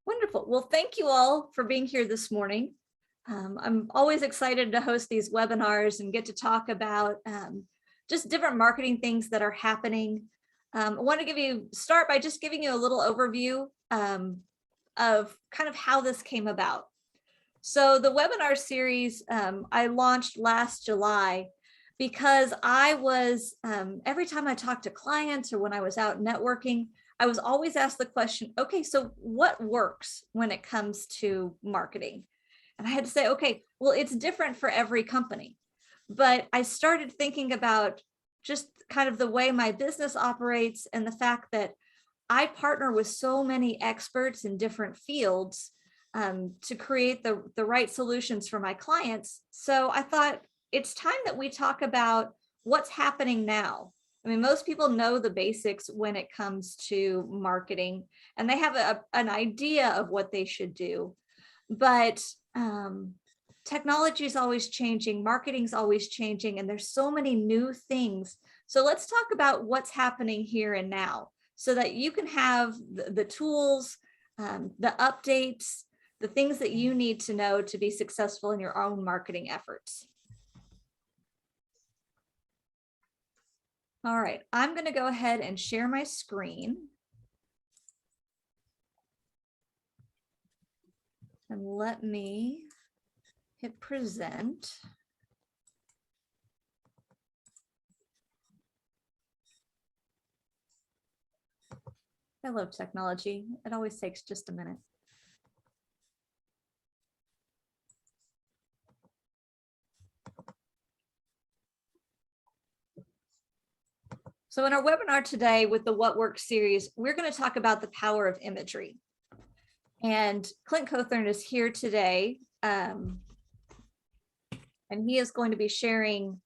Wonderful. Well, thank you all for being here this morning. I'm always excited to host these webinars and get to talk about just different marketing things that are happening. I want to start by just giving you a little overview of kind of how this came about. So the webinar series I launched last July because I was, every time I talked to clients or when I was out networking, I was always asked the question, okay, so what works when it comes to marketing? And I had to say, okay, well, it's different for every company. But I started thinking about just kind of the way my business operates and the fact that I partner with so many experts in different fields to create the right solutions for my clients. So I thought it's time that we talk about what's happening now. I mean, most people know the basics when it comes to marketing, and they have an idea of what they should do. But technology is always changing, marketing's always changing, and there's so many new things. So let's talk about what's happening here and now so that you can have the tools, the updates, the things that you need to know to be successful in your own marketing efforts. All right, I'm going to go ahead and share my screen. And let me hit present. I love technology. It always takes just a minute. So in our webinar today with the What Works series, we're going to talk about the power of imagery. And Clint Cothern is here today, and he is going to be sharing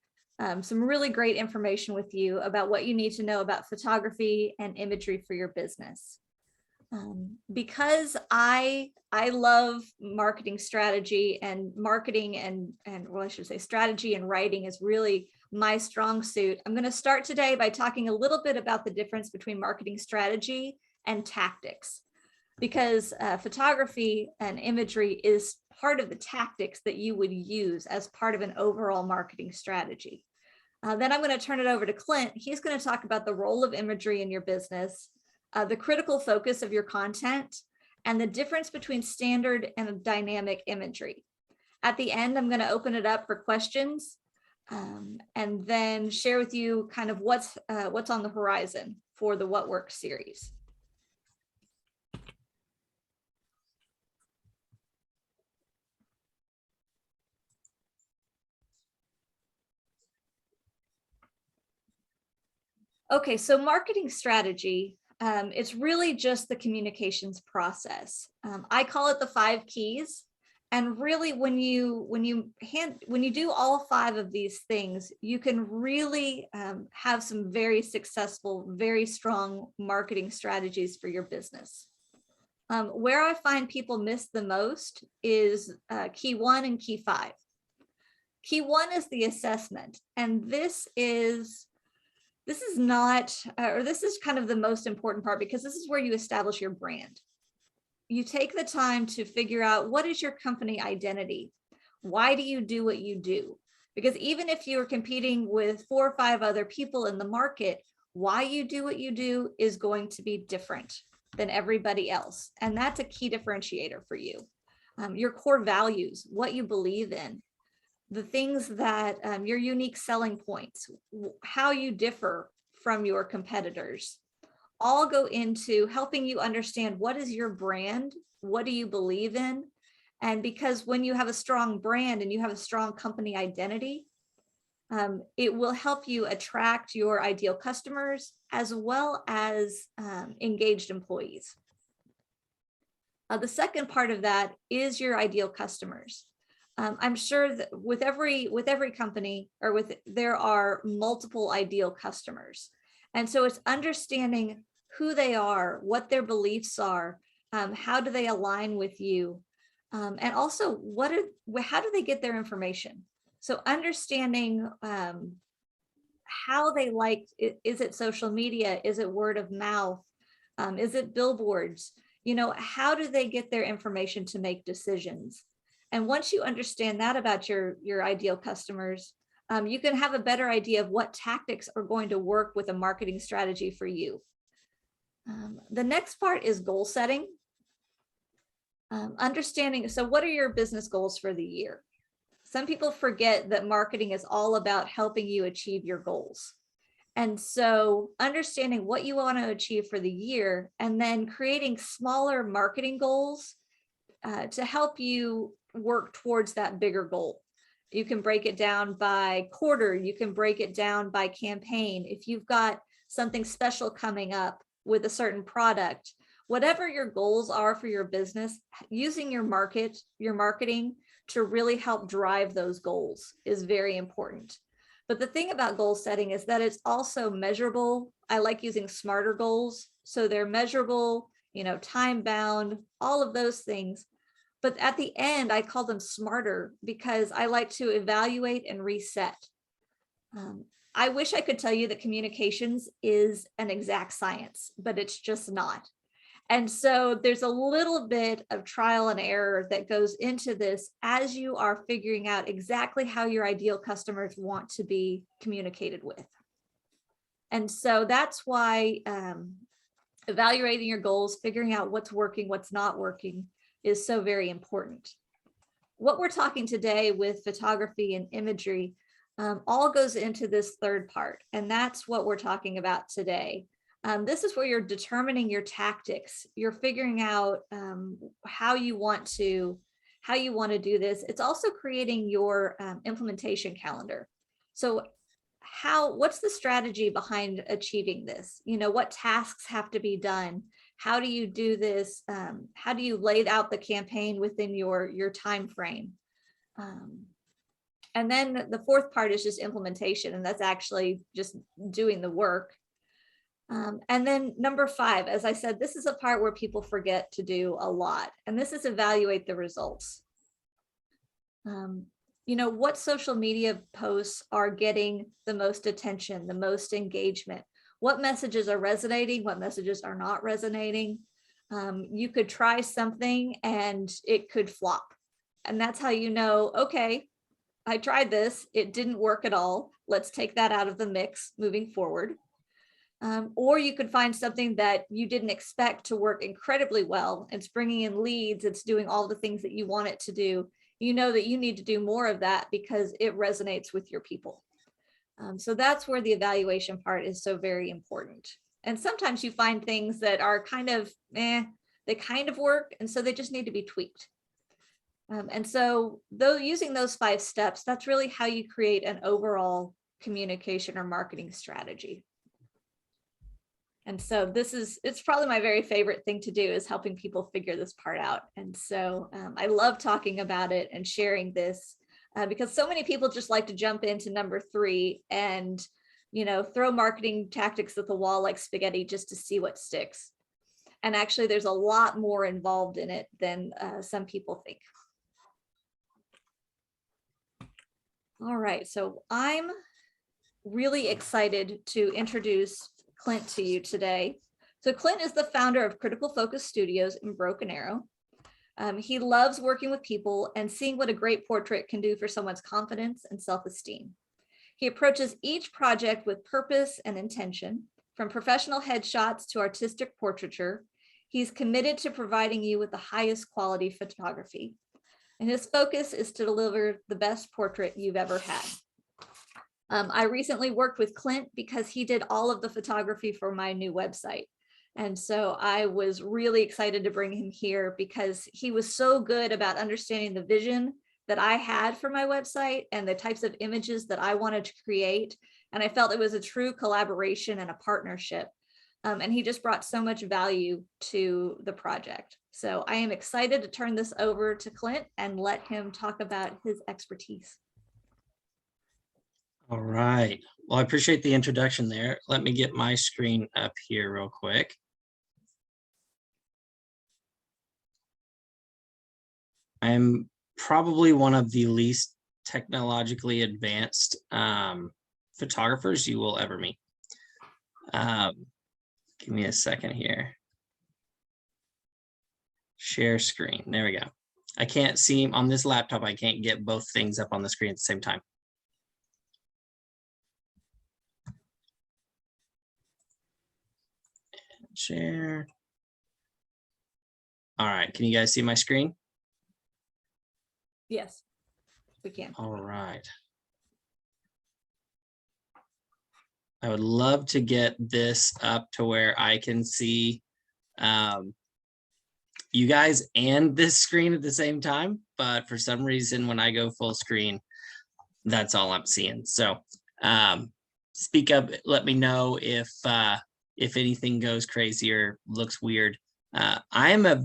some really great information with you about what you need to know about photography and imagery for your business. Because I love marketing strategy, and marketing and well, I should say strategy and writing is really my strong suit. I'm going to start today by talking a little bit about the difference between marketing strategy and tactics, because photography and imagery is part of the tactics that you would use as part of an overall marketing strategy. Then I'm going to turn it over to Clint. He's going to talk about the role of imagery in your business, the critical focus of your content, and the difference between standard and dynamic imagery. At the end, I'm going to open it up for questions and then share with you kind of what's on the horizon for the What Works series. Okay, so marketing strategy, it's really just the communications process. I call it the 5 keys. And really, when you do all 5 of these things, you can really have some very successful, very strong marketing strategies for your business. Where I find people miss the most is key 1 and key 5. Key 1 is the assessment, and this is not, or this is kind of the most important part, because this is where you establish your brand. You take the time to figure out, what is your company identity? Why do you do what you do? Because even if you're competing with 4 or 5 other people in the market, why you do what you do is going to be different than everybody else. And that's a key differentiator for you. Your core values, what you believe in, the things that your unique selling points, how you differ from your competitors, all go into helping you understand what is your brand, what do you believe in. And because when you have a strong brand and you have a strong company identity, it will help you attract your ideal customers as well as engaged employees. The second part of that is your ideal customers. I'm sure that with every company, or there are multiple ideal customers. And so it's understanding who they are, what their beliefs are, how do they align with you, and also how do they get their information. So understanding how they like, is it social media? Is it word of mouth? Is it billboards? You know, how do they get their information to make decisions? And once you understand that about your ideal customers, you can have a better idea of what tactics are going to work with a marketing strategy for you. The next part is goal setting. Understanding, so what are your business goals for the year? Some people forget that marketing is all about helping you achieve your goals. And so understanding what you want to achieve for the year and then creating smaller marketing goals to help you work towards that bigger goal. You can break it down by quarter, you can break it down by campaign. If you've got something special coming up with a certain product, whatever your goals are for your business, using your marketing to really help drive those goals is very important. But the thing about goal setting is that it's also measurable. I like using smarter goals. So they're measurable, you know, time bound, all of those things. But at the end, I call them smarter because I like to evaluate and reset. I wish I could tell you that communications is an exact science, but it's just not. And so there's a little bit of trial and error that goes into this as you are figuring out exactly how your ideal customers want to be communicated with. And so that's why evaluating your goals, figuring out what's working, what's not working is so very important. What we're talking today with photography and imagery all goes into this third part, and that's what we're talking about today. This is where you're determining your tactics. You're figuring out how you want to do this. It's also creating your implementation calendar. So what's the strategy behind achieving this? You know, what tasks have to be done? How do you do this? How do you lay out the campaign within your time frame? And then the fourth part is just implementation, and that's actually just doing the work. And then number 5, as I said, this is a part where people forget to do a lot, and this is evaluate the results. You know, what social media posts are getting the most attention, the most engagement? What messages are resonating? What messages are not resonating? You could try something and it could flop. And that's how you know, okay, I tried this, it didn't work at all. Let's take that out of the mix moving forward. Or you could find something that you didn't expect to work incredibly well. It's bringing in leads, it's doing all the things that you want it to do. You know that you need to do more of that because it resonates with your people. So that's where the evaluation part is so very important. And sometimes you find things that are kind of, they kind of work, and so they just need to be tweaked. And so though using those 5 steps, that's really how you create an overall communication or marketing strategy. And so it's probably my very favorite thing to do is helping people figure this part out. And so I love talking about it and sharing this because so many people just like to jump into number 3 and, you know, throw marketing tactics at the wall like spaghetti just to see what sticks. And actually there's a lot more involved in it than some people think. All right, so I'm really excited to introduce Clint to you today. So Clint is the founder of Critical Focus Studios in Broken Arrow. He loves working with people and seeing what a great portrait can do for someone's confidence and self-esteem. He approaches each project with purpose and intention, from professional headshots to artistic portraiture. He's committed to providing you with the highest quality photography. And his focus is to deliver the best portrait you've ever had. I recently worked with Clint because he did all of the photography for my new website. And so I was really excited to bring him here because he was so good about understanding the vision that I had for my website and the types of images that I wanted to create. And I felt it was a true collaboration and a partnership. And he just brought so much value to the project. So I am excited to turn this over to Clint and let him talk about his expertise. All right. Well, I appreciate the introduction there. Let me get my screen up here real quick. I'm probably one of the least technologically advanced photographers you will ever meet. Give me a second here. Share screen. There we go. I can't see on this laptop. I can't get both things up on the screen at the same time. Share. All right. Can you guys see my screen? Yes, we can. All right. I would love to get this up to where I can see you guys and this screen at the same time, but for some reason, when I go full screen, that's all I'm seeing. So speak up, let me know if anything goes crazy or looks weird. I am a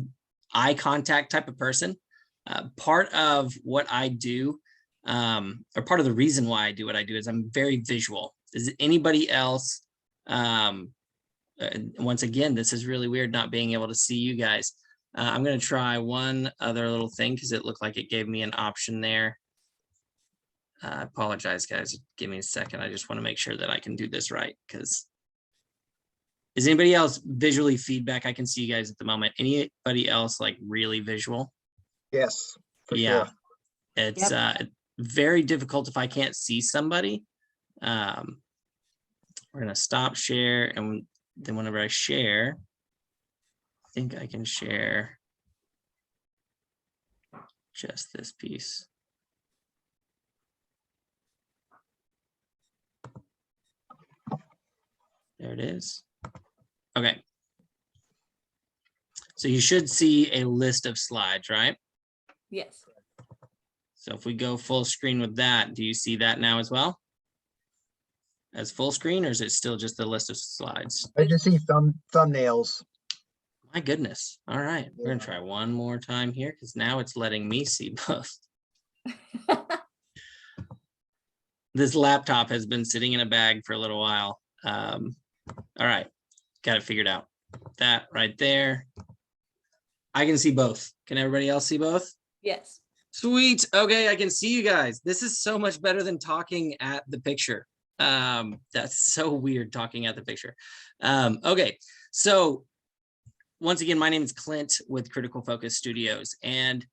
eye contact type of person. Part of what I do, or part of the reason why I do what I do, is I'm very visual. Is anybody else? Once again, this is really weird not being able to see you guys. I'm going to try one other little thing because it looked like it gave me an option there. I apologize, guys. Give me a second. I just want to make sure that I can do this right. Because is anybody else visually feedback? I can see you guys at the moment. Anybody else like really visual? Yes, for Yeah, sure. it's very difficult if I can't see somebody. We're going to stop share, and then whenever I share, I think I can share just this piece. There it is. Okay. So you should see a list of slides, right? Yes. So if we go full screen with that, do you see that now as well? As full screen, or is it still just a list of slides? I just see thumbnails. My goodness. All right. We're going to Yeah. try one more time here because now it's letting me see both. This laptop has been sitting in a bag for a little while. All right. Got it figured out. That right there. I can see both. Can everybody else see both? Yes. Sweet. Okay, I can see you guys. This is so much better than talking at the picture. That's so weird talking at the picture. Okay, so once again, my name is Clint with Critical Focus Studios, and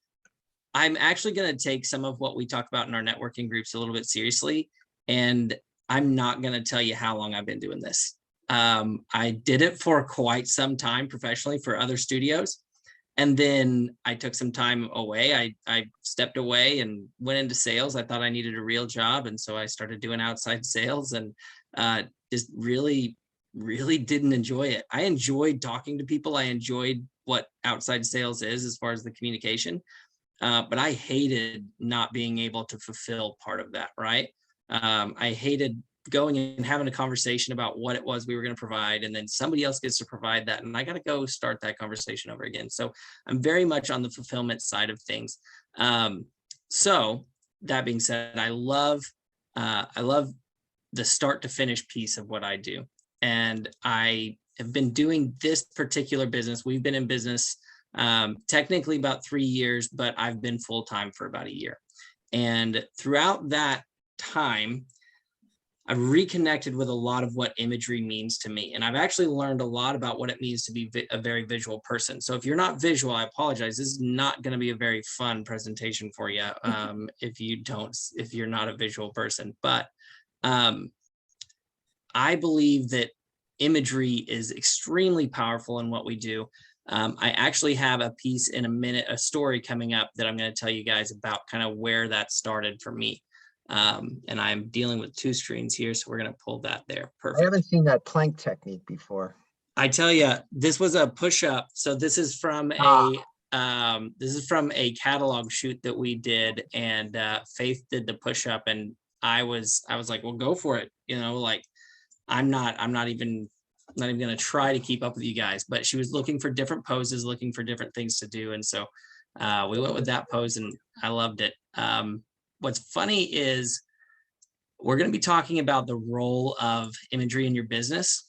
I'm actually going to take some of what we talk about in our networking groups a little bit seriously, and I'm not going to tell you how long I've been doing this. I did it for quite some time professionally for other studios. And then I took some time away. I stepped away and went into sales. I thought I needed a real job. And so I started doing outside sales and just really didn't enjoy it. I enjoyed talking to people. I enjoyed what outside sales is as far as the communication. But I hated not being able to fulfill part of that, right? I hated going and having a conversation about what it was we were going to provide, and then somebody else gets to provide that, and I got to go start that conversation over again. So I'm very much on the fulfillment side of things. So that being said, I love the start to finish piece of what I do, and I have been doing this particular business. We've been in business technically about 3 years, but I've been full-time for about a year. And throughout that time, I've reconnected with a lot of what imagery means to me. And I've actually learned a lot about what it means to be a very visual person. So if you're not visual, I apologize. This is not going to be a very fun presentation for you if you're not a visual person. But I believe that imagery is extremely powerful in what we do. I actually have a piece in a minute, a story coming up that I'm going to tell you guys about kind of where that started for me. And I'm dealing with two screens here, so we're going to pull that there. Perfect. I haven't seen that plank technique before. I tell you, this was a push-up. So this is from a catalog shoot that we did, and Faith did the push-up, and I was like, well, go for it. You know, like I'm not even going to try to keep up with you guys, but she was looking for different poses, looking for different things to do. And so we went with that pose, and I loved it. What's funny is we're going to be talking about the role of imagery in your business,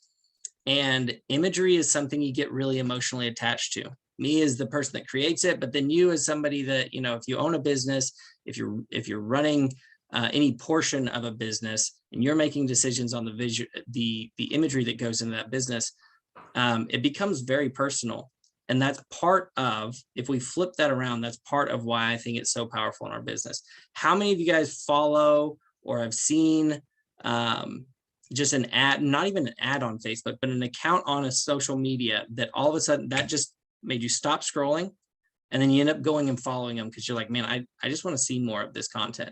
and imagery is something you get really emotionally attached to. Me as the person that creates it, but then you as somebody that, you know, if you own a business, if you're running any portion of a business and you're making decisions on the imagery that goes into that business, it becomes very personal. And that's part of, if we flip that around, that's part of why I think it's so powerful in our business. How many of you guys follow or have seen just an ad, not even an ad on Facebook, but an account on a social media that all of a sudden that just made you stop scrolling, and then you end up going and following them because you're like, man, I just want to see more of this content.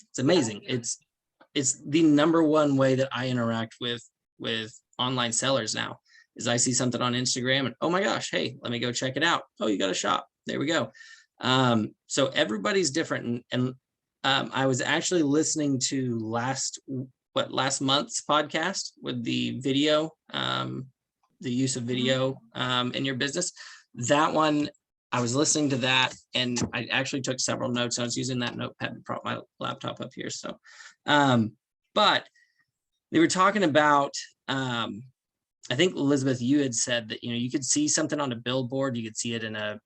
It's amazing. It's the number one way that I interact with online sellers now, is I see something on Instagram and, oh my gosh, hey, let me go check it out. Oh, you got a shop. There we go. So everybody's different. And I was actually listening to last month's podcast with the video, the use of video in your business. That one, I was listening to that, and I actually took several notes. I was using that notepad to prop my laptop up here. So, but they were talking about, I think, Elizabeth, you had said that, you could see something on a billboard, you could see it in a,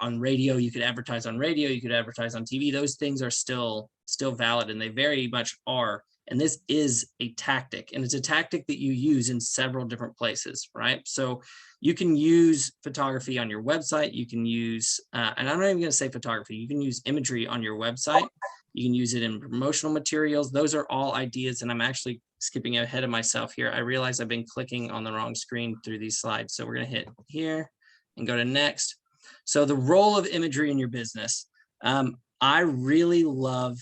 on radio, you could advertise on radio, you could advertise on TV. Those things are still valid, and they very much are. And this is a tactic, and it's a tactic that you use in several different places, right? So you can use photography on your website. You can use, and I'm not even going to say photography, you can use imagery on your website. You can use it in promotional materials. Those are all ideas. And I'm actually skipping ahead of myself here. I realize I've been clicking on the wrong screen through these slides. So we're going to hit here and go to next. So the role of imagery in your business. I really love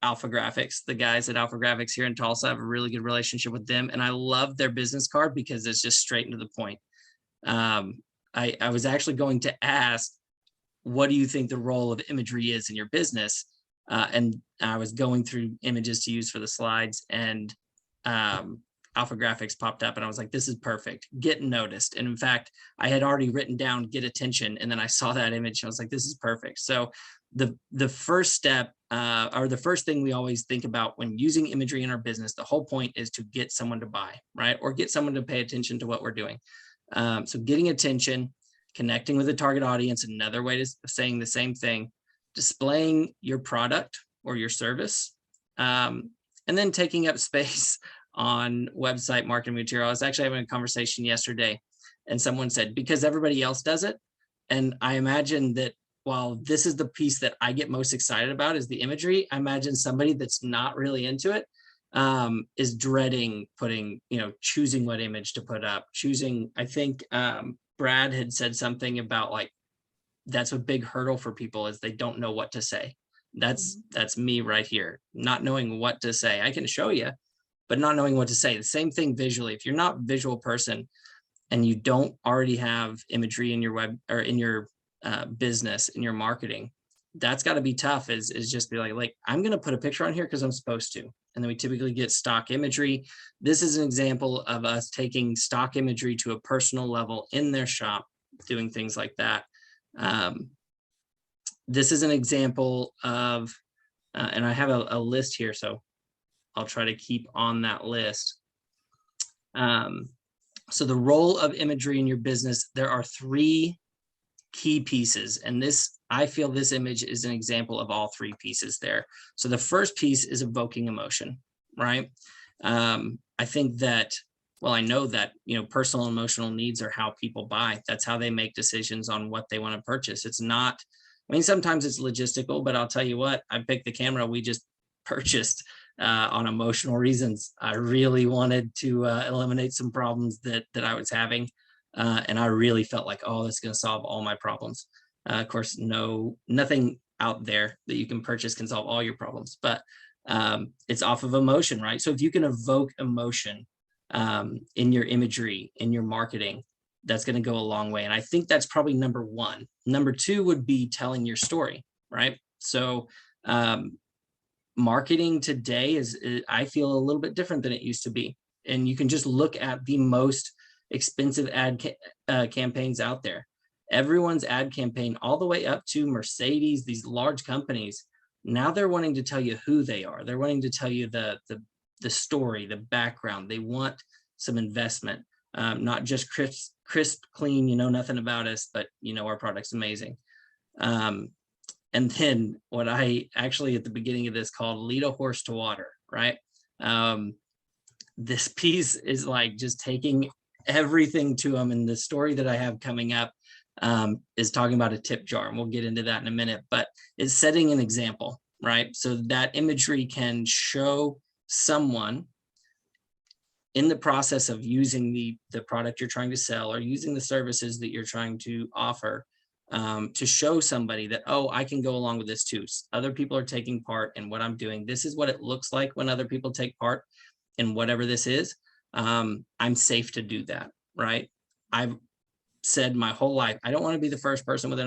Alpha Graphics. The guys at Alpha Graphics here in Tulsa, I have a really good relationship with them. And I love their business card because it's just straight and to the point. I was actually going to ask, what do you think the role of imagery is in your business? And I was going through images to use for the slides, and Alpha Graphics popped up, and I was like, this is perfect. Get noticed. And in fact, I had already written down get attention, and then I saw that image, and I was like, this is perfect. So the first step, or the first thing we always think about when using imagery in our business, the whole point is to get someone to buy, right? Or get someone to pay attention to what we're doing. So getting attention, connecting with the target audience, another way of saying the same thing, displaying your product or your service, and then taking up space on website marketing material. I was actually having a conversation yesterday, and someone said, because everybody else does it. And I imagine that while this is the piece that I get most excited about is the imagery, I imagine somebody that's not really into it is dreading putting, choosing what image to put up, I think Brad had said something about, like, that's a big hurdle for people, is they don't know what to say. That's me right here, not knowing what to say. I can show you, but not knowing what to say. The same thing visually. If you're not a visual person and you don't already have imagery in your web or in your business, in your marketing, that's got to be tough, is just be like, I'm going to put a picture on here because I'm supposed to. And then we typically get stock imagery. This is an example of us taking stock imagery to a personal level in their shop, doing things like that. This is an example of, and I have a list here, so I'll try to keep on that list. So the role of imagery in your business, there are 3 key pieces, and I feel this image is an example of all 3 pieces there. So the first piece is evoking emotion, right? I think that, well, I know that, personal emotional needs are how people buy. That's how they make decisions on what they want to purchase. It's not, sometimes it's logistical, but I'll tell you what, I picked the camera we just purchased on emotional reasons. I really wanted to eliminate some problems that I was having. And I really felt like, oh, this is going to solve all my problems. Of course, nothing out there that you can purchase can solve all your problems, but it's off of emotion, right? So if you can evoke emotion in your imagery, in your marketing, that's going to go a long way. And I think that's probably number 1. Number 2 would be telling your story, right? So marketing today is, I feel, a little bit different than it used to be. And you can just look at the most expensive ad campaigns out there. Everyone's ad campaign, all the way up to Mercedes, these large companies, now they're wanting to tell you who they are. They're wanting to tell you the story, the background. They want some investment, not just crisp, clean, nothing about us, but our product's amazing. And then what I actually at the beginning of this called lead a horse to water, right? This piece is like just taking everything to them, and the story that I have coming up, is talking about a tip jar, and we'll get into that in a minute, but it's setting an example, right? So that imagery can show someone in the process of using the product you're trying to sell or using the services that you're trying to offer, to show somebody that, oh, I can go along with this too. Other people are taking part in what I'm doing. This is what it looks like when other people take part in whatever this is. I'm safe to do that, right? I've said my whole life, I don't want to be the first person with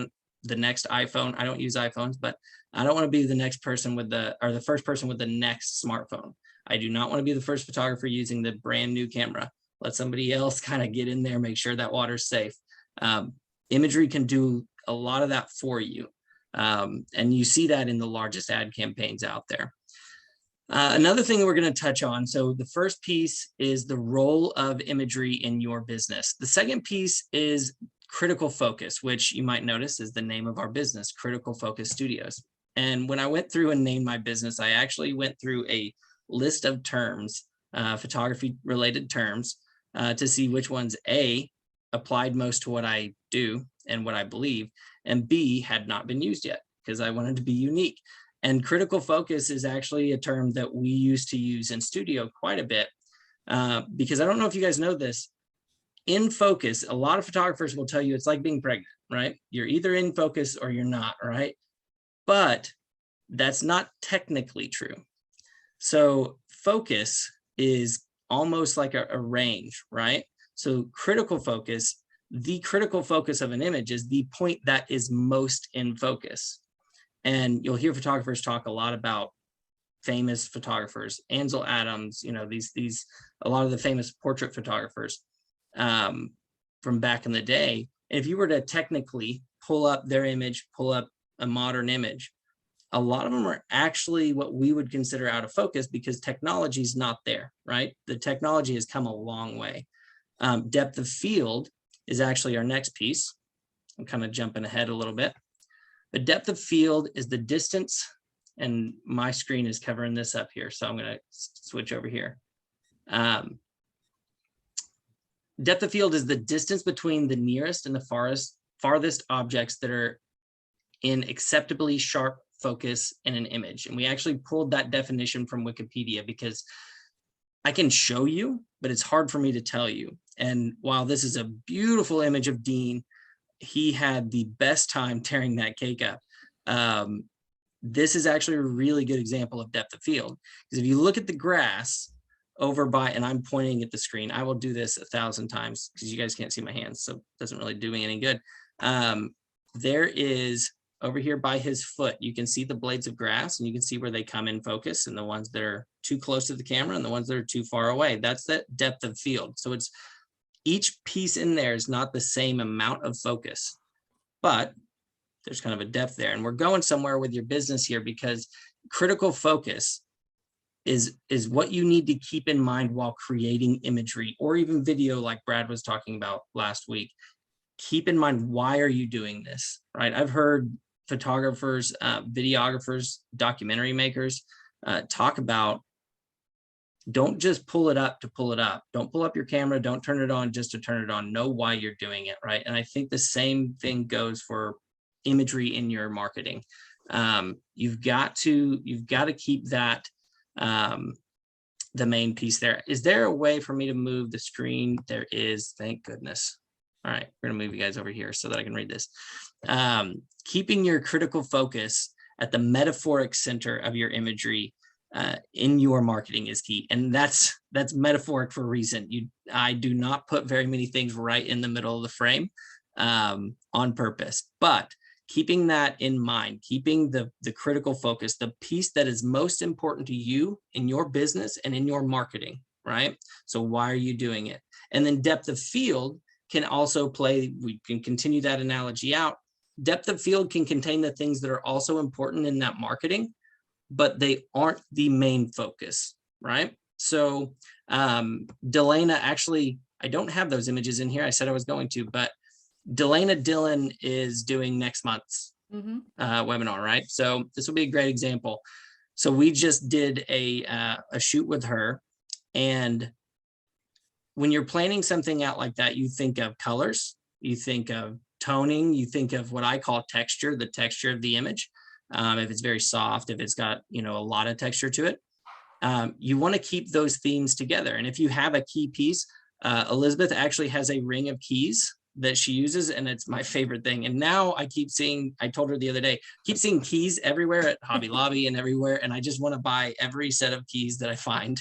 the next iPhone. I don't use iPhones, but I don't want to be the next person with the first person with the next smartphone. I do not want to be the first photographer using the brand new camera. Let somebody else kind of get in there, make sure that water's safe. Imagery can do a lot of that for you. And you see that in the largest ad campaigns out there. Another thing we're going to touch on. So the first piece is the role of imagery in your business. The second piece is critical focus, which you might notice is the name of our business, Critical Focus Studios. And when I went through and named my business, I actually went through a list of terms, photography related terms, to see which ones A, applied most to what I do and what I believe, and B, had not been used yet, because I wanted to be unique. And critical focus is actually a term that we used to use in studio quite a bit, because I don't know if you guys know this. In focus, a lot of photographers will tell you it's like being pregnant, right? You're either in focus or you're not, right? But that's not technically true. So focus is almost like a range, right? So critical focus, the critical focus of an image is the point that is most in focus. And you'll hear photographers talk a lot about famous photographers, Ansel Adams, you know, a lot of the famous portrait photographers from back in the day. And if you were to technically pull up their image, pull up a modern image, a lot of them are actually what we would consider out of focus because technology is not there, right? The technology has come a long way. Depth of field is actually our next piece. I'm kind of jumping ahead a little bit. The depth of field is the distance, and my screen is covering this up here, so I'm going to switch over here. Depth of field is the distance between the nearest and the farthest objects that are in acceptably sharp focus in an image. And we actually pulled that definition from Wikipedia because I can show you, but it's hard for me to tell you. And while this is a beautiful image of Dean, he had the best time tearing that cake up. This is actually a really good example of depth of field. Because if you look at the grass over by, and I'm pointing at the screen, I will do this 1,000 times because you guys can't see my hands, so it doesn't really do me any good. There is, over here by his foot, you can see the blades of grass and you can see where they come in focus and the ones that are too close to the camera and the ones that are too far away. That's that depth of field. So it's each piece in there is not the same amount of focus, but there's kind of a depth there. And we're going somewhere with your business here because critical focus is what you need to keep in mind while creating imagery or even video like Brad was talking about last week. Keep in mind, why are you doing this, right? I've heard photographers, videographers, documentary makers talk about, don't just pull it up to pull it up. Don't pull up your camera. Don't turn it on just to turn it on. Know why you're doing it, right? And I think the same thing goes for imagery in your marketing. You've got to keep that the main piece there. Is there a way for me to move the screen? There is, thank goodness. All right, we're gonna move you guys over here so that I can read this. Keeping your critical focus at the metaphoric center of your imagery in your marketing is key. And that's metaphoric for a reason. I do not put very many things right in the middle of the frame on purpose, but keeping that in mind, keeping the critical focus, the piece that is most important to you in your business and in your marketing, right? So why are you doing it? And then depth of field can also play, we can continue that analogy out. Depth of field can contain the things that are also important in that marketing, but they aren't the main focus, right? So Delana, actually, I don't have those images in here. I said I was going to, but Delana Dillon is doing next month's webinar, right? So this will be a great example. So we just did a shoot with her, and when you're planning something out like that, you think of colors, you think of toning, you think of what I call texture, the texture of the image. If it's very soft, if it's got, a lot of texture to it, you want to keep those themes together. And if you have a key piece, Elizabeth actually has a ring of keys that she uses, and it's my favorite thing. And now I keep seeing, I told her the other day, keep seeing keys everywhere at Hobby Lobby and everywhere. And I just want to buy every set of keys that I find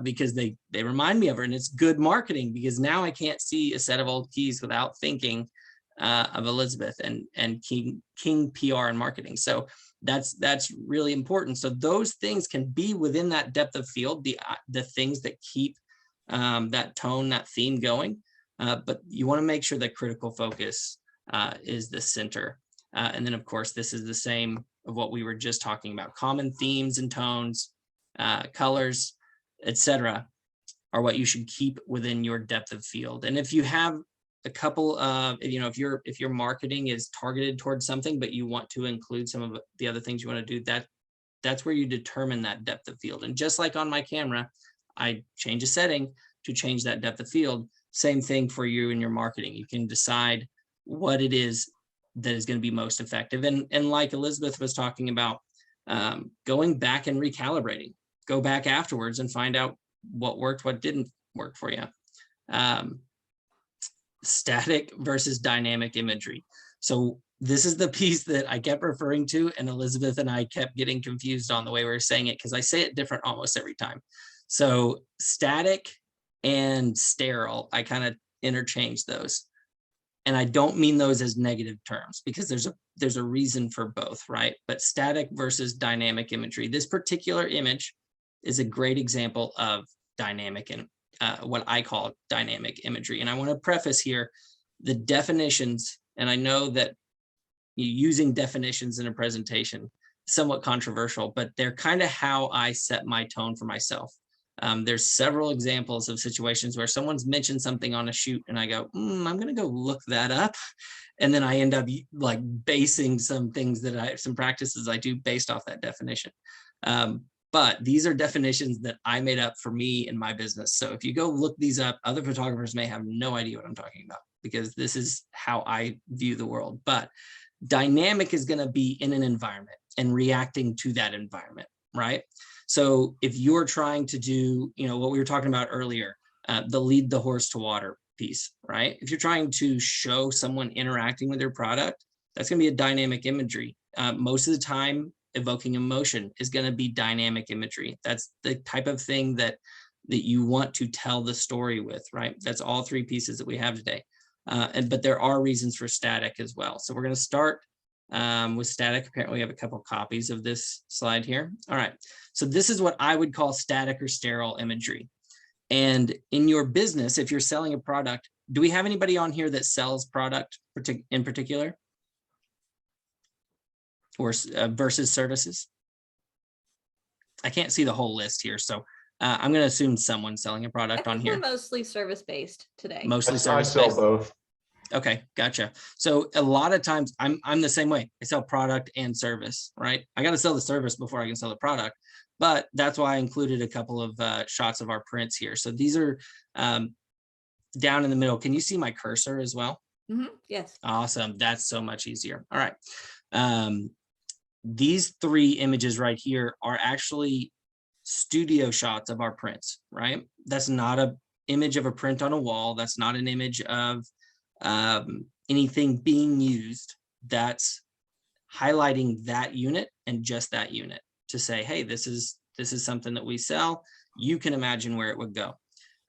because they remind me of her. And it's good marketing, because now I can't see a set of old keys without thinking of Elizabeth and King PR and marketing. So that's really important. So those things can be within that depth of field, the things that keep that tone, that theme going. But you want to make sure that critical focus is the center. And then, of course, this is the same of what we were just talking about. Common themes and tones, colors, etc., are what you should keep within your depth of field. And if you have a couple of, if your marketing is targeted towards something, but you want to include some of the other things you want to do, that's where you determine that depth of field. And just like on my camera, I change a setting to change that depth of field. Same thing for you in your marketing. You can decide what it is that is going to be most effective. And like Elizabeth was talking about, going back and recalibrating, go back afterwards and find out what worked, what didn't work for you. Static versus dynamic imagery. So this is the piece that I kept referring to, and Elizabeth and I kept getting confused on the way we were saying it, because I say it different almost every time. So static and sterile, I kind of interchange those. And I don't mean those as negative terms, because there's a reason for both, right? But static versus dynamic imagery. This particular image is a great example of dynamic and what I call dynamic imagery. And I want to preface here the definitions, and I know that using definitions in a presentation is somewhat controversial, but they're kind of how I set my tone for myself. There's several examples of situations where someone's mentioned something on a shoot and I go, I'm going to go look that up. And then I end up like basing some things some practices I do based off that definition. But these are definitions that I made up for me in my business. So if you go look these up, other photographers may have no idea what I'm talking about, because this is how I view the world. But dynamic is going to be in an environment and reacting to that environment, right? So if you're trying to do, what we were talking about earlier, the lead the horse to water piece, right? If you're trying to show someone interacting with your product, that's going to be a dynamic imagery. Most of the time, evoking emotion is going to be dynamic imagery. That's the type of thing that you want to tell the story with, right? That's all three pieces that we have today. But there are reasons for static as well. So we're going to start with static. Apparently we have a couple copies of this slide here. All right. So this is what I would call static or sterile imagery. And in your business, if you're selling a product, do we have anybody on here that sells product in particular? Or versus services? I can't see the whole list here, so I'm going to assume someone's selling a product on here. We're mostly service-based today. Mostly I service-based. sell both. Okay, gotcha. So a lot of times I'm the same way. I sell product and service, right? I got to sell the service before I can sell the product, but that's why I included a couple of shots of our prints here. So these are down in the middle. Can you see my cursor as well? Yes. Awesome. That's so much easier. All right. These three images right here are actually studio shots of our prints, right? That's not an image of a print on a wall. That's not an image of anything being used. That's highlighting that unit and just that unit to say, hey, this is something that we sell. You can imagine where it would go.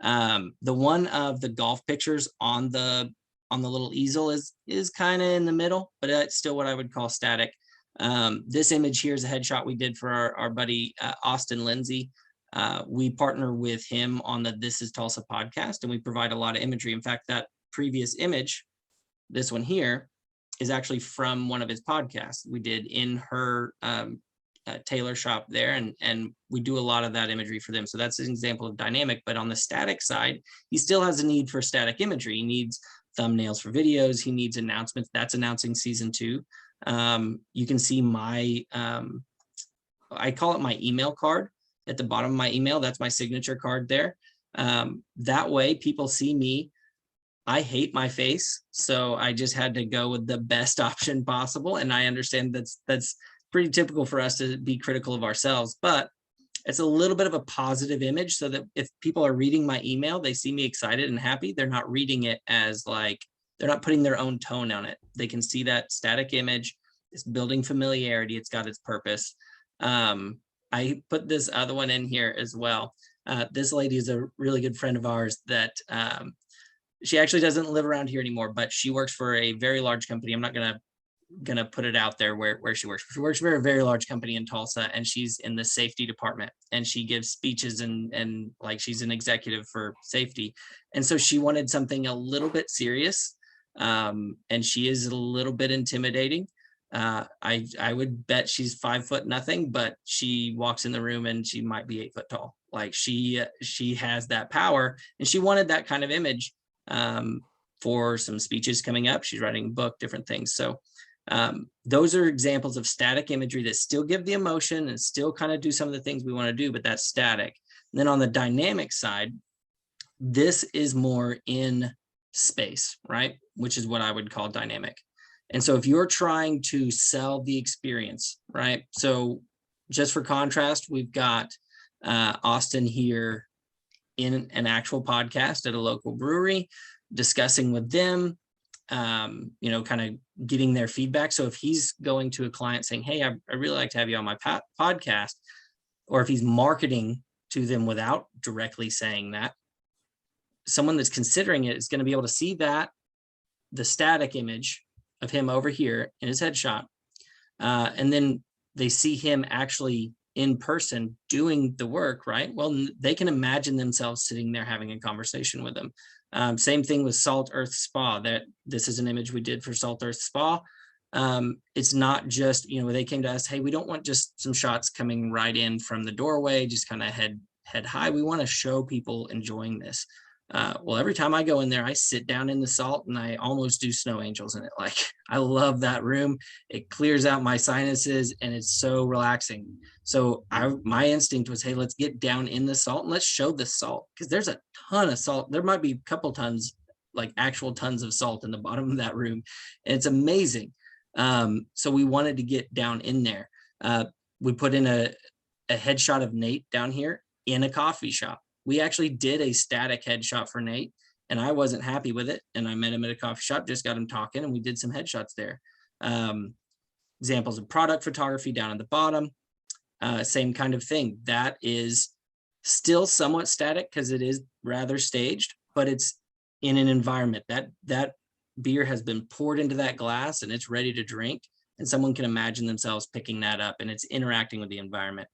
The one of the golf pictures on the little easel is kind of in the middle, but it's still what I would call static. This image here is a headshot we did for our buddy Austin Lindsay. We partner with him on the This Is Tulsa podcast, and we provide a lot of imagery. In fact, that previous image, this one here, is actually from one of his podcasts we did in her tailor shop there, and we do a lot of that imagery for them. So that's an example of dynamic. But on the static side, he still has a need for static imagery. He needs thumbnails for videos. He needs announcements. That's announcing season 2. You can see my, I call it my email card at the bottom of my email. That's my signature card there. That way people see me I hate my face, so I just had to go with the best option possible. And I understand that's pretty typical for us to be critical of ourselves, but it's a little bit of a positive image so that if people are reading my email, they see me excited and happy. They're not reading it as like, they're not putting their own tone on it. They can see that static image. It's building familiarity. It's got its purpose. I put this other one in here as well. This lady is a really good friend of ours that she actually doesn't live around here anymore, but she works for a very large company. I'm not gonna put it out there where she works. She works for a very large company in Tulsa, and she's in the safety department, and she gives speeches and like she's an executive for safety. And so she wanted something a little bit serious. And she is a little bit intimidating. I would bet she's 5 foot nothing, but she walks in the room and she might be 8 foot tall. Like she has that power, and she wanted that kind of image for some speeches coming up. She's writing a book, different things. So those are examples of static imagery that still give the emotion and still kind of do some of the things we want to do, but that's static. And then on the dynamic side, this is more in space, right? Which is what I would call dynamic. And so if you're trying to sell the experience, right? So just for contrast, we've got Austin here in an actual podcast at a local brewery, discussing with them, you know, kind of getting their feedback. So if he's going to a client saying, hey, I really like to have you on my podcast, or if he's marketing to them without directly saying that, someone that's considering it is going to be able to see that, the static image of him over here in his headshot. And then they see him actually in person doing the work, right? Well, they can imagine themselves sitting there having a conversation with them. Same thing with Salt Earth Spa. That this is an image we did for Salt Earth Spa. It's not just, you know, they came to us, hey, we don't want just some shots coming right in from the doorway, just kind of head high. We want to show people enjoying this. Well, every time I go in there, I sit down in the salt and I almost do snow angels in it. Like, I love that room. It clears out my sinuses and it's so relaxing. So my instinct was, hey, let's get down in the salt and let's show the salt, because there's a ton of salt. There might be a couple tons, like actual tons of salt in the bottom of that room. And it's amazing. So we wanted to get down in there. We put in a headshot of Nate down here in a coffee shop. We actually did a static headshot for Nate, and I wasn't happy with it. And I met him at a coffee shop, just got him talking, and we did some headshots there. Examples of product photography down at the bottom. Same kind of thing. That is still somewhat static because it is rather staged, but it's in an environment that beer has been poured into that glass and it's ready to drink, and someone can imagine themselves picking that up, and it's interacting with the environment.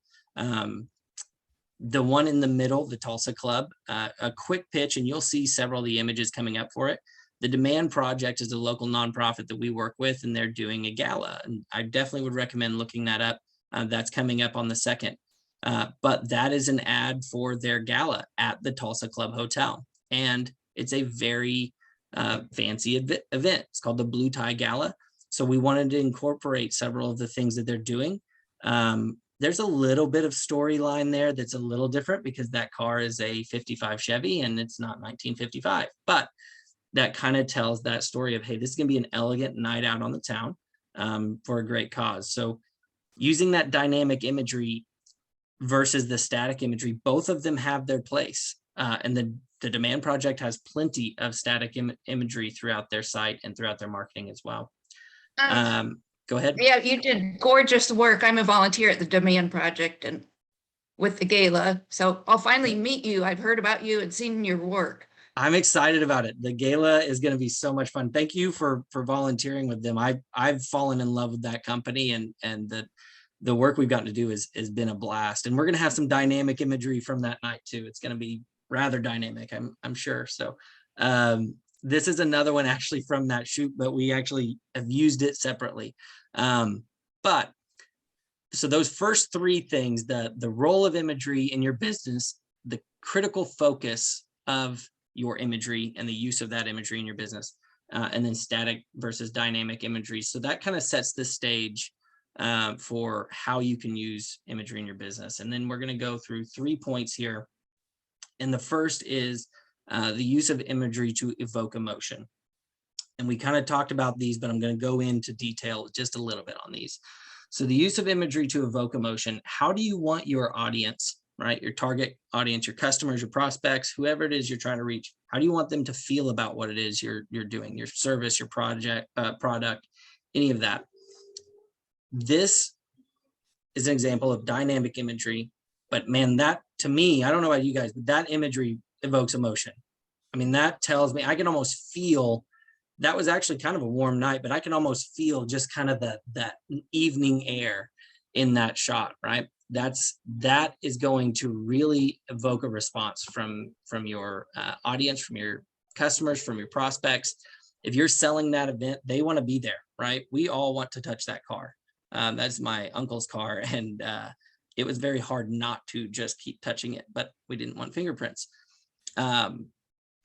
The one in the middle, the Tulsa Club, a quick pitch, and you'll see several of the images coming up for it. The Demand Project is a local nonprofit that we work with, and they're doing a gala. And I definitely would recommend looking that up. That's coming up on the 2nd. But that is an ad for their gala at the Tulsa Club Hotel. And it's a very fancy event. It's called the Blue Tie Gala. So we wanted to incorporate several of the things that they're doing. There's a little bit of storyline there that's a little different because that car is a 55 Chevy and it's not 1955, but that kind of tells that story of, hey, this is going to be an elegant night out on the town for a great cause. So using that dynamic imagery versus the static imagery, both of them have their place. And the Demand Project has plenty of static imagery throughout their site and throughout their marketing as well. Go ahead. Yeah, you did gorgeous work. I'm a volunteer at the Demand Project and with the gala. So I'll finally meet you. I've heard about you and seen your work. I'm excited about it. The gala is going to be so much fun. Thank you for volunteering with them. I've fallen in love with that company, and the work we've gotten to do has been a blast. And we're going to have some dynamic imagery from that night too. It's going to be rather dynamic, I'm sure. So this is another one actually from that shoot, but we actually have used it separately. But so those first three things, the role of imagery in your business, the critical focus of your imagery and the use of that imagery in your business, and then static versus dynamic imagery. So that kind of sets the stage for how you can use imagery in your business. And then we're going to go through 3 points here. And the first is the use of imagery to evoke emotion. And we kind of talked about these, but I'm going to go into detail just a little bit on these. So the use of imagery to evoke emotion, how do you want your audience, right? Your target audience, your customers, your prospects, whoever it is you're trying to reach, how do you want them to feel about what it is you're doing, your service, your product, any of that? This is an example of dynamic imagery, but man, that to me, I don't know about you guys, but that imagery evokes emotion. I mean, that tells me I can almost feel. That was actually kind of a warm night, but I can almost feel just kind of that evening air in that shot, right? That is going to really evoke a response from your audience, from your customers, from your prospects. If you're selling that event, they want to be there, right? We all want to touch that car. That's my uncle's car, and it was very hard not to just keep touching it, but we didn't want fingerprints.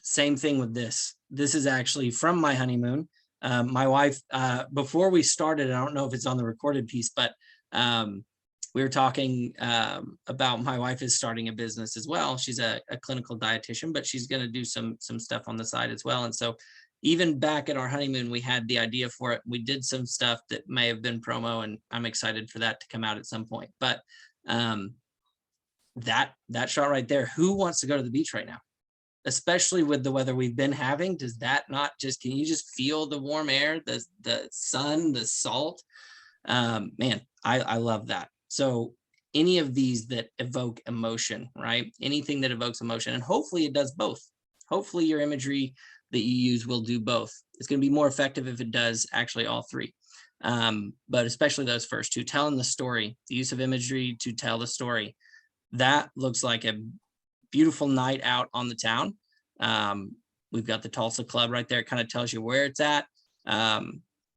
Same thing with this. This is actually from my honeymoon. My wife, before we started, I don't know if it's on the recorded piece, but we were talking about my wife is starting a business as well. She's a clinical dietitian, but she's going to do some stuff on the side as well. And so even back at our honeymoon, we had the idea for it. We did some stuff that may have been promo, and I'm excited for that to come out at some point. But that shot right there, who wants to go to the beach right now? Especially with the weather we've been having, does that not just, can you just feel the warm air, the sun, the salt? Man, I love that. So any of these that evoke emotion, right? Anything that evokes emotion, and hopefully it does both. Hopefully your imagery that you use will do both. It's going to be more effective if it does actually all three. But especially those first two, telling the story, the use of imagery to tell the story. That looks like a beautiful night out on the town. We've got the Tulsa Club right there. It kind of tells you where it's at.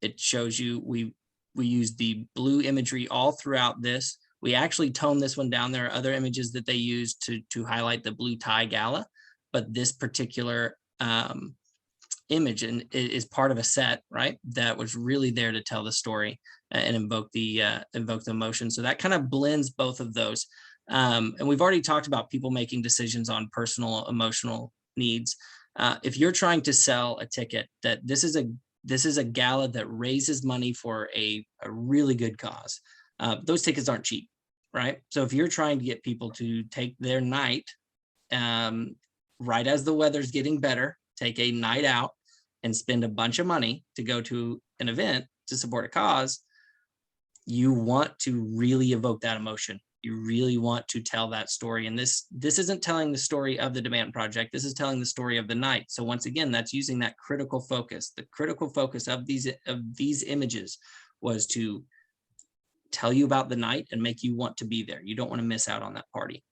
It shows you, we use the blue imagery all throughout this. We actually toned this one down. There are other images that they use to highlight the blue tie gala, but this particular image and is part of a set, right? That was really there to tell the story and evoke the emotion. So that kind of blends both of those. And we've already talked about people making decisions on personal emotional needs. If you're trying to sell a ticket, that this is a gala that raises money for a really good cause. Those tickets aren't cheap, right? So if you're trying to get people to take their night, right as the weather's getting better, take a night out and spend a bunch of money to go to an event to support a cause, you want to really evoke that emotion. You really want to tell that story. And this isn't telling the story of the demand project. This is telling the story of the night. So once again, that's using that critical focus. The critical focus of these images was to tell you about the night and make you want to be there. You don't want to miss out on that party.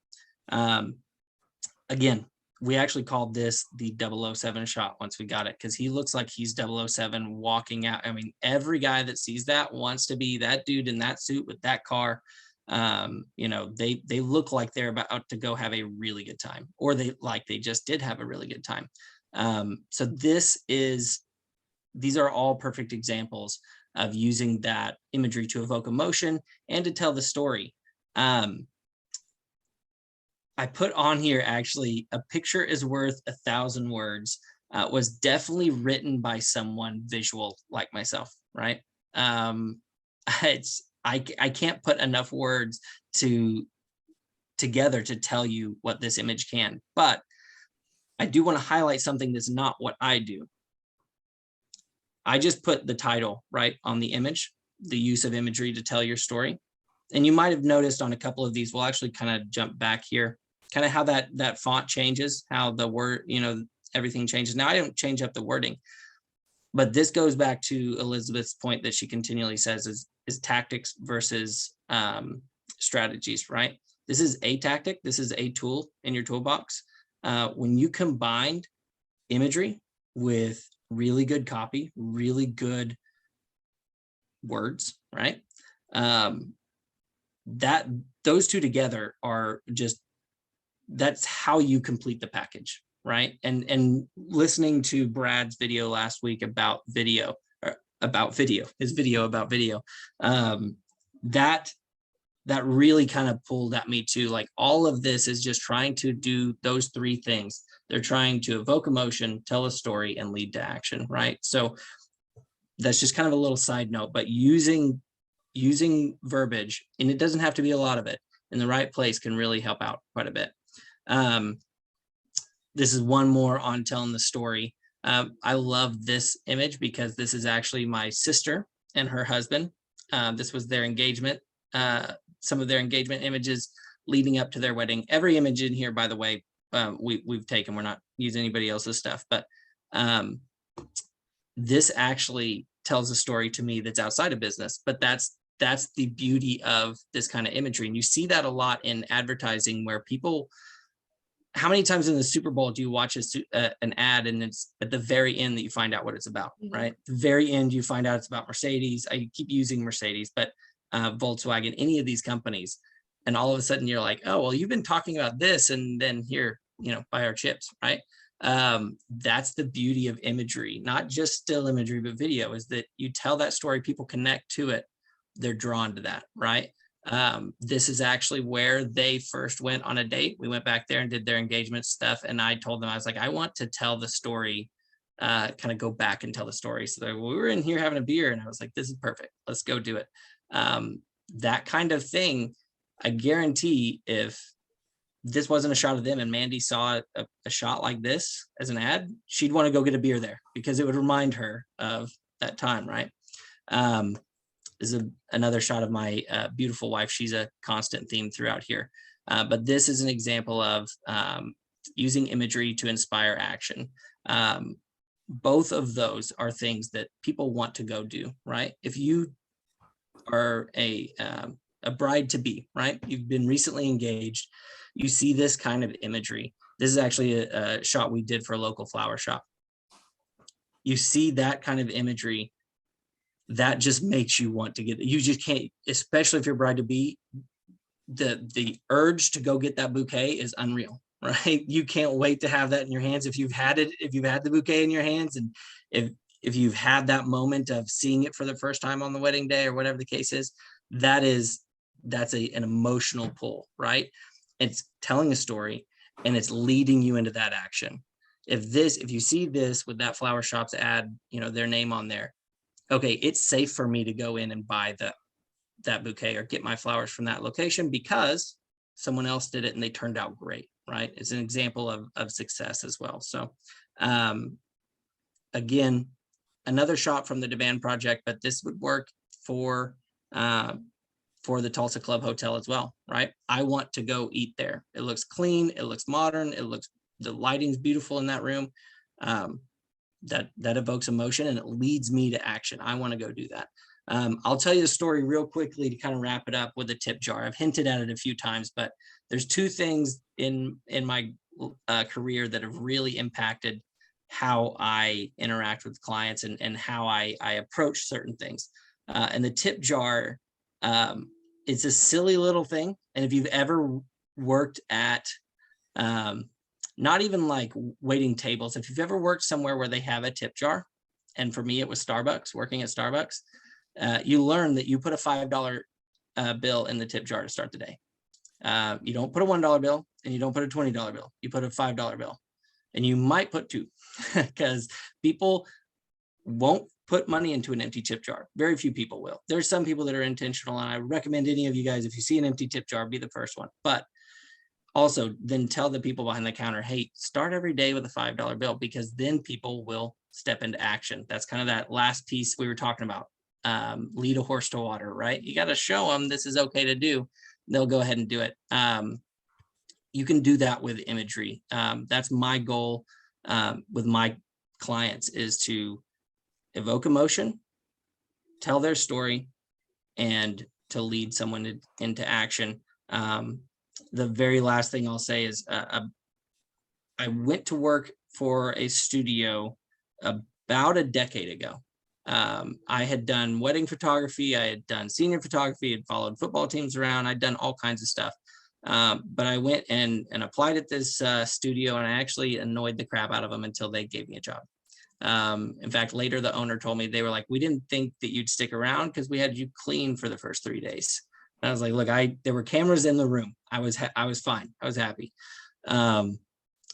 Again, we actually called this the 007 shot once we got it, because he looks like he's 007 walking out. I mean, every guy that sees that wants to be that dude in that suit with that car. They look like they're about to go have a really good time, or they just did have a really good time. So these are all perfect examples of using that imagery to evoke emotion and to tell the story. I put on here, actually, a picture is worth 1,000 words, was definitely written by someone visual like myself, right? I can't put enough words together to tell you what this image can, but I do want to highlight something that's not what I do. I just put the title right on the image, the use of imagery to tell your story. And you might have noticed on a couple of these, we'll actually kind of jump back here, kind of how that font changes, how the word, everything changes. Now I don't change up the wording, but this goes back to Elizabeth's point that she continually says is tactics versus strategies, right? This is a tactic. This is a tool in your toolbox. When you combined imagery with really good copy, really good words, right? Those two together are just, that's how you complete the package, right? And listening to Brad's video last week about video, his video about video, that really kind of pulled at me too. Like, all of this is just trying to do those three things: They're trying to evoke emotion, tell a story, and lead to action, right? So that's just kind of a little side note, but using verbiage, and it doesn't have to be a lot of it, in the right place can really help out quite a bit. This is one more on telling the story. I love this image because this is actually my sister and her husband. This was their engagement, some of their engagement images leading up to their wedding. Every image in here, by the way, we've taken. We're not using anybody else's stuff, but this actually tells a story to me that's outside of business. But that's the beauty of this kind of imagery. And you see that a lot in advertising, where people, how many times in the Super Bowl do you watch an ad and it's at the very end that you find out what it's about, right? The very end, you find out it's about Mercedes. I keep using Mercedes, but Volkswagen, any of these companies. And all of a sudden you're like, oh, well, you've been talking about this, and then here, buy our chips, right? That's the beauty of imagery, not just still imagery, but video, is that you tell that story, people connect to it, they're drawn to that, right? This is actually where they first went on a date. We went back there and did their engagement stuff. And I told them, I was like, I want to tell the story, kind of go back and tell the story. So we were in here having a beer, and I was like, this is perfect. Let's go do it. That kind of thing, I guarantee if this wasn't a shot of them and Mandy saw a shot like this as an ad, she'd want to go get a beer there because it would remind her of that time, right? This is another shot of my beautiful wife. She's a constant theme throughout here. But this is an example of using imagery to inspire action. Both of those are things that people want to go do, right? If you are a bride-to-be, right? You've been recently engaged. You see this kind of imagery. This is actually a shot we did for a local flower shop. You see that kind of imagery, that just makes you want to get, you just can't, especially if you're bride-to-be, the urge to go get that bouquet is unreal, right? You can't wait to have that in your hands. If you've had the bouquet in your hands, and if you've had that moment of seeing it for the first time on the wedding day or whatever the case is, that's an emotional pull, right? It's telling a story and it's leading you into that action. If you see this with that flower shop's ad, their name on there, okay, it's safe for me to go in and buy that bouquet or get my flowers from that location because someone else did it and they turned out great, right? It's an example of success as well. So again, another shot from the Demand Project, but this would work for the Tulsa Club Hotel as well, right? I want to go eat there. It looks clean, it looks modern, the lighting's beautiful in that room. That evokes emotion and it leads me to action. I want to go do that. I'll tell you the story real quickly to kind of wrap it up with a tip jar. I've hinted at it a few times, but there's two things in my career that have really impacted how I interact with clients and how I approach certain things. And the tip jar, it's a silly little thing. And if you've ever worked at, not even like waiting tables, if you've ever worked somewhere where they have a tip jar, and for me, it was Starbucks, working at Starbucks, you learn that you put a $5 bill in the tip jar to start the day. You don't put a $1 bill and you don't put a $20 bill. You put a $5 bill, and you might put two because people won't put money into an empty tip jar. Very few people will. There's some people that are intentional, and I recommend any of you guys, if you see an empty tip jar, be the first one. But also then tell the people behind the counter, hey, start every day with a $5 bill, because then people will step into action. That's kind of that last piece we were talking about. Lead a horse to water, right? You got to show them this is okay to do. They'll go ahead and do it. You can do that with imagery. That's my goal with my clients, is to evoke emotion, tell their story, and to lead someone into action. The very last thing I'll say is I went to work for a studio about a decade ago. I had done wedding photography, I had done senior photography, had followed football teams around, I'd done all kinds of stuff. But I went and applied at this studio, and I actually annoyed the crap out of them until they gave me a job. In fact, later the owner told me, they were like, we didn't think that you'd stick around because we had you clean for the first 3 days. And I was like, look, there were cameras in the room. I was fine. I was happy.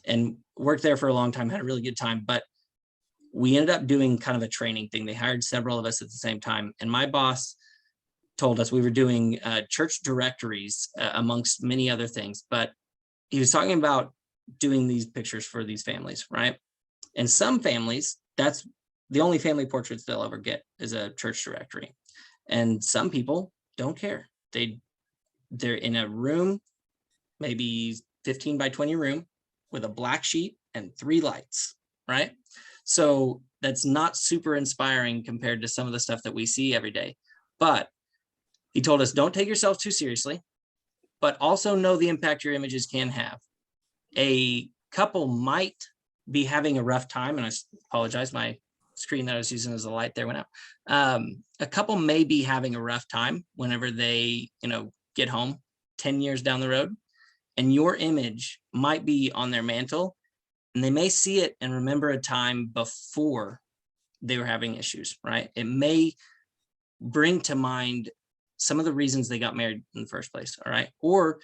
and worked there for a long time, had a really good time. But we ended up doing kind of a training thing. They hired several of us at the same time. And my boss told us we were doing church directories amongst many other things. But he was talking about doing these pictures for these families, right? And some families, that's the only family portraits they'll ever get is a church directory. And some people don't care. They're in a room, maybe 15 by 20 room with a black sheet and 3 lights, right? So that's not super inspiring compared to some of the stuff that we see every day. But he told us, don't take yourself too seriously, but also know the impact your images can have. A couple might be having a rough time, and I apologize, my screen that I was using as a light there went out. A couple may be having a rough time whenever they, get home 10 years down the road, and your image might be on their mantle, and they may see it and remember a time before they were having issues, right? It may bring to mind some of the reasons they got married in the first place, all right? Or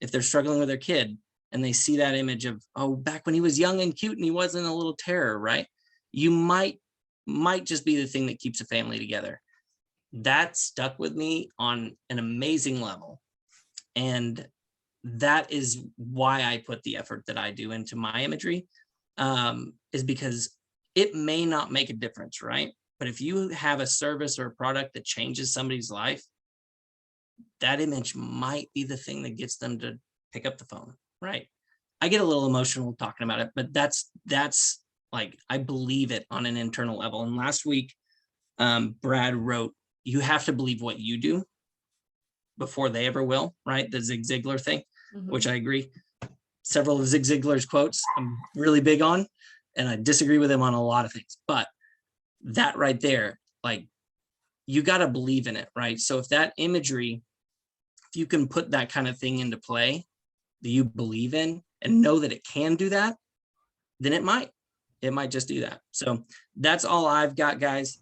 if they're struggling with their kid and they see that image of, oh, back when he was young and cute and he wasn't a little terror, right? You might just be the thing that keeps a family together. That stuck with me on an amazing level. And that is why I put the effort that I do into my imagery, is because it may not make a difference, right? But if you have a service or a product that changes somebody's life, that image might be the thing that gets them to pick up the phone, right? I get a little emotional talking about it, but that's like, I believe it on an internal level. And last week, Brad wrote, you have to believe what you do before they ever will, right? The Zig Ziglar thing, which I agree. Several of Zig Ziglar's quotes I'm really big on, and I disagree with him on a lot of things. But that right there, like, you got to believe in it, right? So if that imagery, if you can put that kind of thing into play that you believe in and know that it can do that, then it might just do that. So that's all I've got, guys.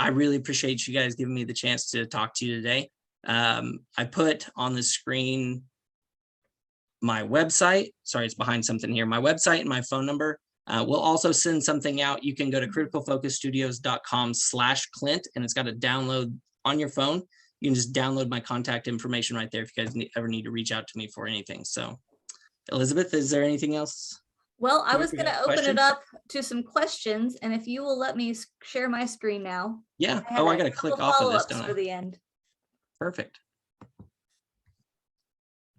I really appreciate you guys giving me the chance to talk to you today. I put on the screen my website. Sorry, it's behind something here. My website and my phone number. We'll also send something out. You can go to criticalfocusstudios.com/Clint, and it's got a download on your phone. You can just download my contact information right there if you guys ever need to reach out to me for anything. So, Elizabeth, is there anything else? Well, I was We going to got open it questions? up to some questions, and if you will let me share my screen now. Yeah. I have I a got to couple click off of this, follow-ups don't for I? the end. Perfect.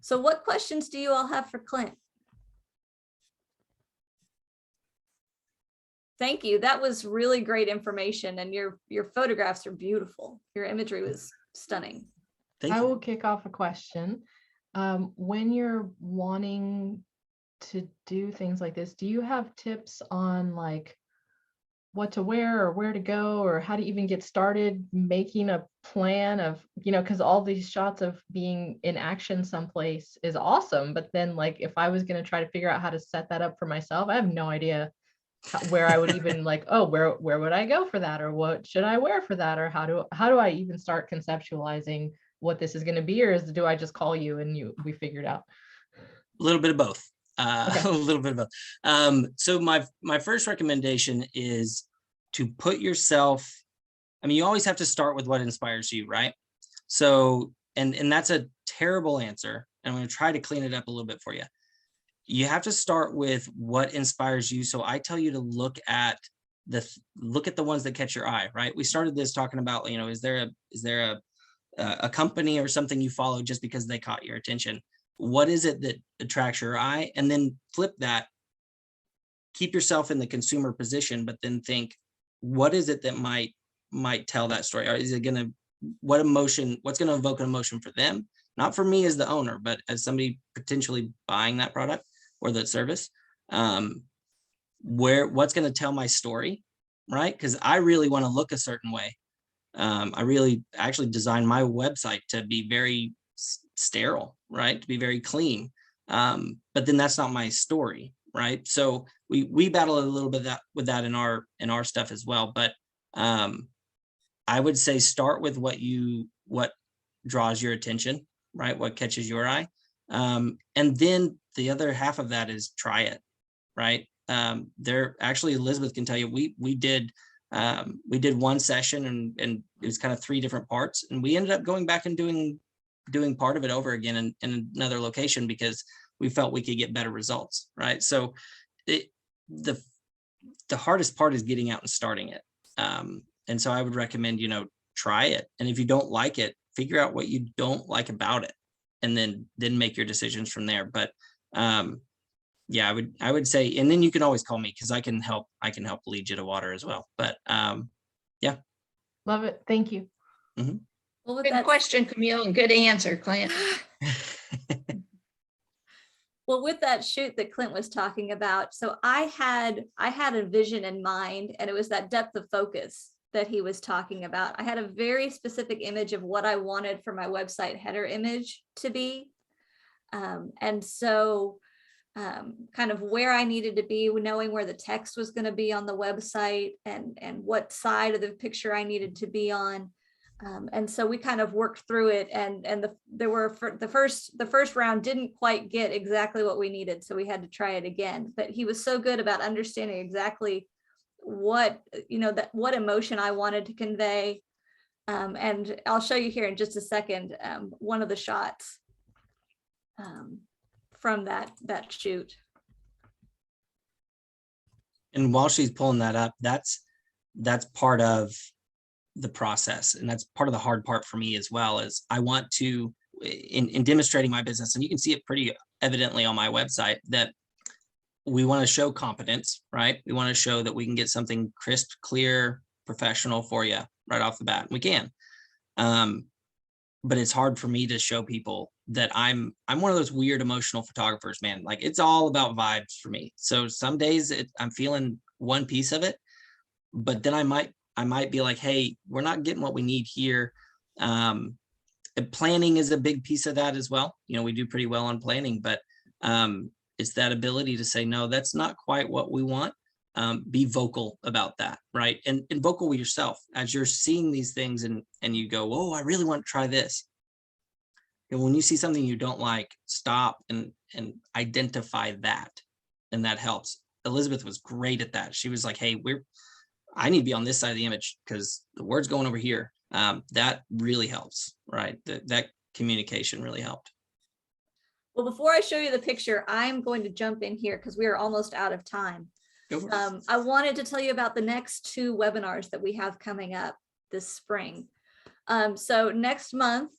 So what questions do you all have for Clint? Thank you. That was really great information, and your photographs are beautiful. Your imagery was stunning. Thank I you. will kick off a question. When you're wanting to do things like this, do you have tips on like what to wear or where to go, or how to even get started making a plan of, because all these shots of being in action someplace is awesome. But then like, if I was going to try to figure out how to set that up for myself, I have no idea where I would even like, oh, where would I go for that? Or what should I wear for that? Or how do I even start conceptualizing what this is going to be? Or do I just call you and we figure it out? A little bit of both. Okay. A little bit of both. So my first recommendation is to put yourself, you always have to start with what inspires you, right? So, and that's a terrible answer. I'm going to try to clean it up a little bit for you. You have to start with what inspires you. So I tell you to look at the ones that catch your eye, right? We started this talking about, is there a company or something you follow just because they caught your attention? What is it that attracts your eye? And then flip that, keep yourself in the consumer position, but then think, what is it that might tell that story? Or is it going to, what's going to evoke an emotion for them? Not for me as the owner, but as somebody potentially buying that product or that service. What's going to tell my story, right? Because I really want to look a certain way. I really actually designed my website to be very sterile, right? To be very clean. But then that's not my story, right? So we battle a little bit with that in our stuff as well. But I would say start with what draws your attention, right? What catches your eye. And then the other half of that is try it, right? There actually, Elizabeth can tell you, we did one session and it was kind of 3 different parts, and we ended up going back and doing part of it over again in another location because we felt we could get better results, right? So the hardest part is getting out and starting it. And so I would recommend, try it. And if you don't like it, figure out what you don't like about it, and then make your decisions from there. But yeah, I would say, and then you can always call me because I can help lead you to water as well. But yeah. Love it. Thank you. Mm-hmm. Well, with Good that, question, Camille, and good answer, Clint. well, with that shoot that Clint was talking about, so I had a vision in mind, and it was that depth of focus that he was talking about. I had a very specific image of what I wanted for my website header image to be. And so kind of where I needed to be, knowing where the text was going to be on the website and what side of the picture I needed to be on. And so we kind of worked through it, and the first round didn't quite get exactly what we needed, so we had to try it again. But he was so good about understanding exactly what what emotion I wanted to convey. And I'll show you here in just a second one of the shots from that shoot. And while she's pulling that up, that's part of the process, and that's part of the hard part for me as well. Is I want to, in demonstrating my business, and you can see it pretty evidently on my website, that we want to show competence, right? We want to show that we can get something crisp, clear, professional for you right off the bat. We can, but it's hard for me to show people that I'm one of those weird emotional photographers, man. Like, it's all about vibes for me. So some days I'm feeling one piece of it, but then I might be like, hey, we're not getting what we need here. Planning is a big piece of that as well. We do pretty well on planning, but it's that ability to say, no, that's not quite what we want. Be vocal about that, right? And vocal with yourself as you're seeing these things, and you go, oh, I really want to try this. And when you see something you don't like, stop and identify that, and that helps. Elizabeth was great at that. She was like, hey, I need to be on this side of the image because the word's going over here. That really helps, right? That communication really helped. Well, before I show you the picture, I'm going to jump in here because we are almost out of time. I wanted to tell you about the next 2 webinars that we have coming up this spring. So next month,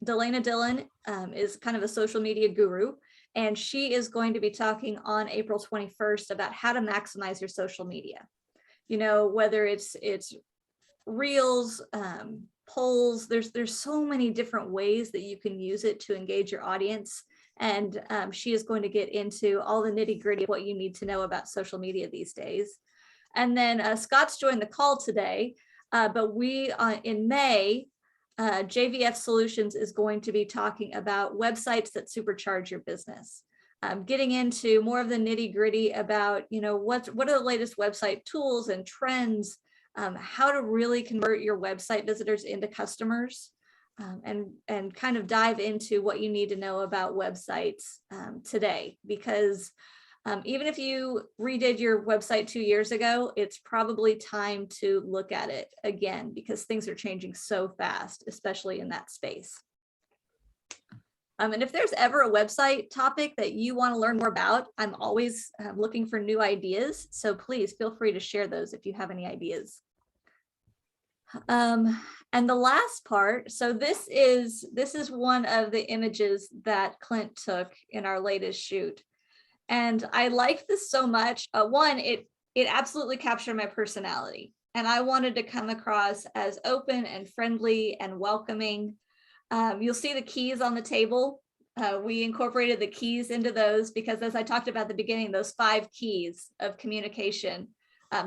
Delana Dillon is kind of a social media guru, and she is going to be talking on April 21st about how to maximize your social media. Whether it's reels, polls, there's so many different ways that you can use it to engage your audience. And she is going to get into all the nitty gritty of what you need to know about social media these days. And then Scott's joined the call today, but we in May, JVF Solutions is going to be talking about websites that supercharge your business. Getting into more of the nitty gritty about, what are the latest website tools and trends, how to really convert your website visitors into customers, and kind of dive into what you need to know about websites today. Because even if you redid your website 2 years ago, it's probably time to look at it again because things are changing so fast, especially in that space. And if there's ever a website topic that you want to learn more about, I'm always looking for new ideas. So please feel free to share those if you have any ideas. And the last part, so this is one of the images that Clint took in our latest shoot. And I like this so much. One, it absolutely captured my personality. And I wanted to come across as open and friendly and welcoming. You'll see the keys on the table. We incorporated the keys into those because, as I talked about at the beginning, those 5 keys of communication,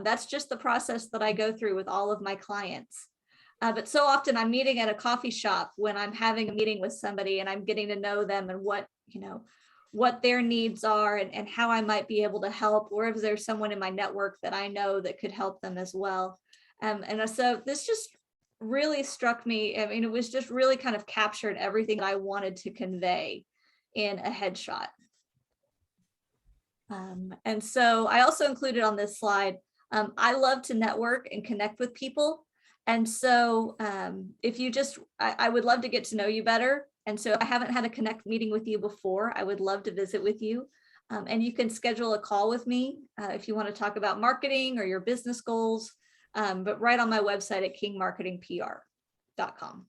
that's just the process that I go through with all of my clients. But so often I'm meeting at a coffee shop when I'm having a meeting with somebody and I'm getting to know them and what their needs are and how I might be able to help, or if there's someone in my network that I know that could help them as well. And so this just really struck me. I mean, it was just really kind of captured everything that I wanted to convey in a headshot. And so I also included on this slide, I love to network and connect with people. And so if you just, I would love to get to know you better. And so if I haven't had a connect meeting with you before, I would love to visit with you. And you can schedule a call with me if you want to talk about marketing or your business goals, but right on my website at kingmarketingpr.com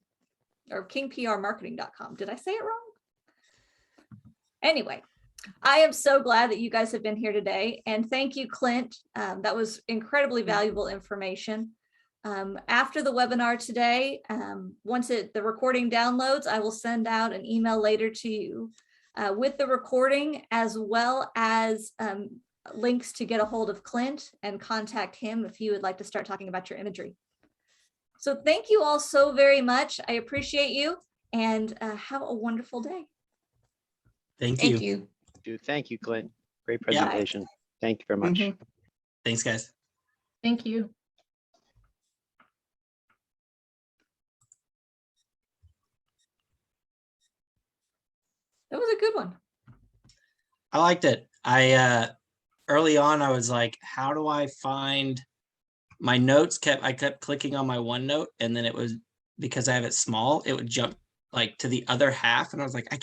or kingprmarketing.com. Did I say it wrong? Anyway, I am so glad that you guys have been here today. And thank you, Clint. That was incredibly valuable information. After the webinar today, once the recording downloads, I will send out an email later to you with the recording, as well as links to get a hold of Clint and contact him if you would like to start talking about your imagery. So thank you all so very much. I appreciate you, and have a wonderful day. Thank Thank you. you. Thank you, Clint. Great Yeah. presentation. Thank you very much. Mhm. Thanks, guys. Thank you. That was a good one. I liked it. I early on I was like, how do I find my notes? I kept clicking on my OneNote, and then it was because I have it small, it would jump like to the other half, and I was like, I